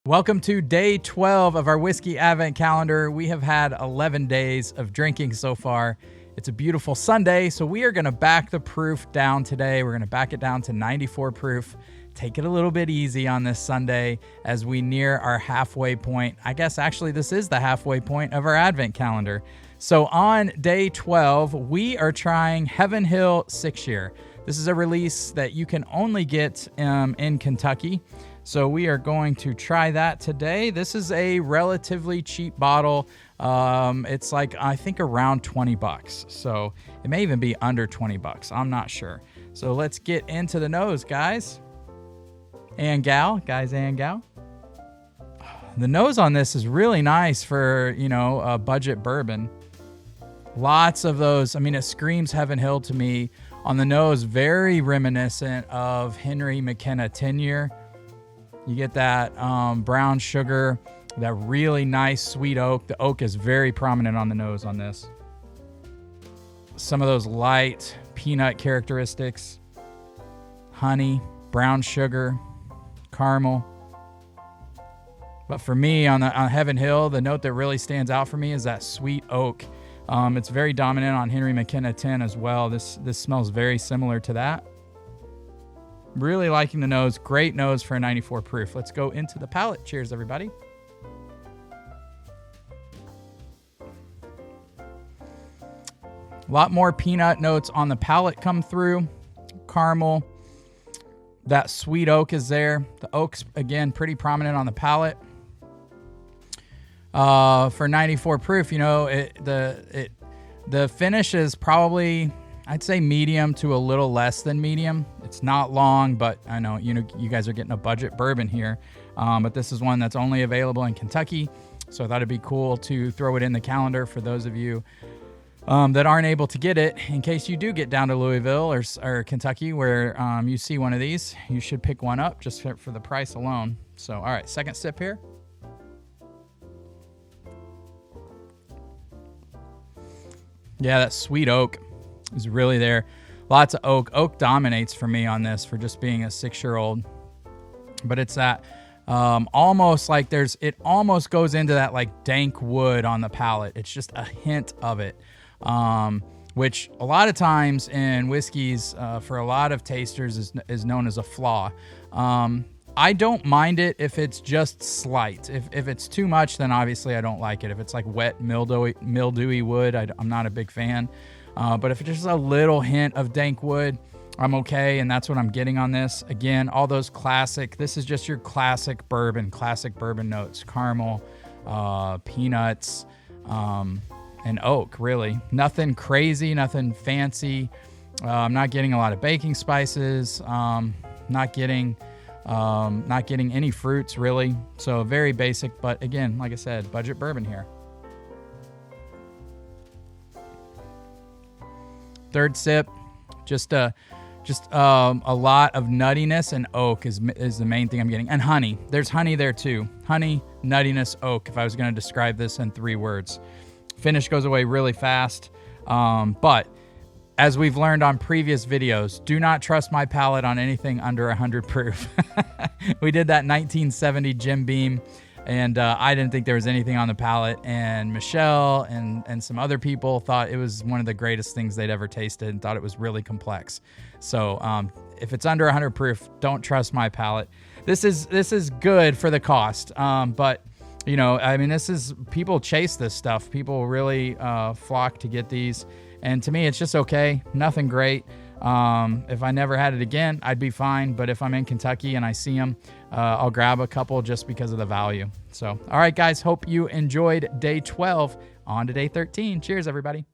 Welcome to day 12 of our whiskey advent calendar. We have had 11 days of drinking so far. It's a beautiful Sunday, so we are going to back the proof down today. We're going to back it down to 94 proof. Take it a little bit easy on this Sunday as we near our halfway point. I guess actually this is the halfway point of our advent calendar. So on day 12, we are trying Heaven Hill 6-year. This is a release that you can only get in Kentucky. So we are going to try that today. This is a relatively cheap bottle. It's like, I think around 20 bucks. So it may even be under 20 bucks. I'm not sure. So let's get into the nose, guys and gal. The nose on this is really nice for, a budget bourbon. Lots of those. I mean, it screams Heaven Hill to me. On the nose, very reminiscent of Henry McKenna 10-year. You get that brown sugar, that really nice sweet oak. The oak is very prominent on the nose on this. Some of those light peanut characteristics. Honey, brown sugar, caramel. But for me, on Heaven Hill, the note that really stands out for me is that sweet oak. It's very dominant on Henry McKenna 10 as well. This smells very similar to that. Really liking the nose. Great nose for a 94 proof. Let's go into the palate. Cheers, everybody. A lot more peanut notes on the palate come through. Caramel. That sweet oak is there. The oak's, again, pretty prominent on the palate. For 94 proof, the finish is probably, I'd say medium to a little less than medium. It's not long, but I know, you guys are getting a budget bourbon here. But this is one that's only available in Kentucky. So I thought it'd be cool to throw it in the calendar for those of you that aren't able to get it. In case you do get down to Louisville or Kentucky where you see one of these, you should pick one up just for the price alone. So, all right, second sip here. Yeah, that sweet oak is really there. Lots of oak. Oak dominates for me on this for just being a 6-year-old. But it's that almost like it almost goes into that like dank wood on the palate. It's just a hint of it, which a lot of times in whiskeys for a lot of tasters is known as a flaw. I don't mind it if it's just slight. If it's too much, then obviously I don't like it. If it's like wet, mildewy wood, I'm not a big fan. But if it's just a little hint of dank wood, I'm okay, and that's what I'm getting on this. Again, all those classic, this is just your classic bourbon notes. Caramel, peanuts, and oak, really. Nothing crazy, nothing fancy. I'm not getting a lot of baking spices. Not getting any fruits, really. So very basic, but again, like I said, budget bourbon here. Third sip, just a lot of nuttiness, and oak is the main thing I'm getting. And honey. There's honey there too. Honey, nuttiness, oak, if I was going to describe this in 3 words. Finish goes away really fast. But as we've learned on previous videos, do not trust my palate on anything under 100 proof. We did that 1970 Jim Beam, and I didn't think there was anything on the palate. And Michelle and some other people thought it was one of the greatest things they'd ever tasted and thought it was really complex. So if it's under 100 proof, don't trust my palate. This is good for the cost, but people chase this stuff. People really flock to get these. And to me, it's just okay. Nothing great. If I never had it again, I'd be fine. But if I'm in Kentucky and I see them, I'll grab a couple just because of the value. So, all right, guys, hope you enjoyed day 12. On to day 13. Cheers, everybody.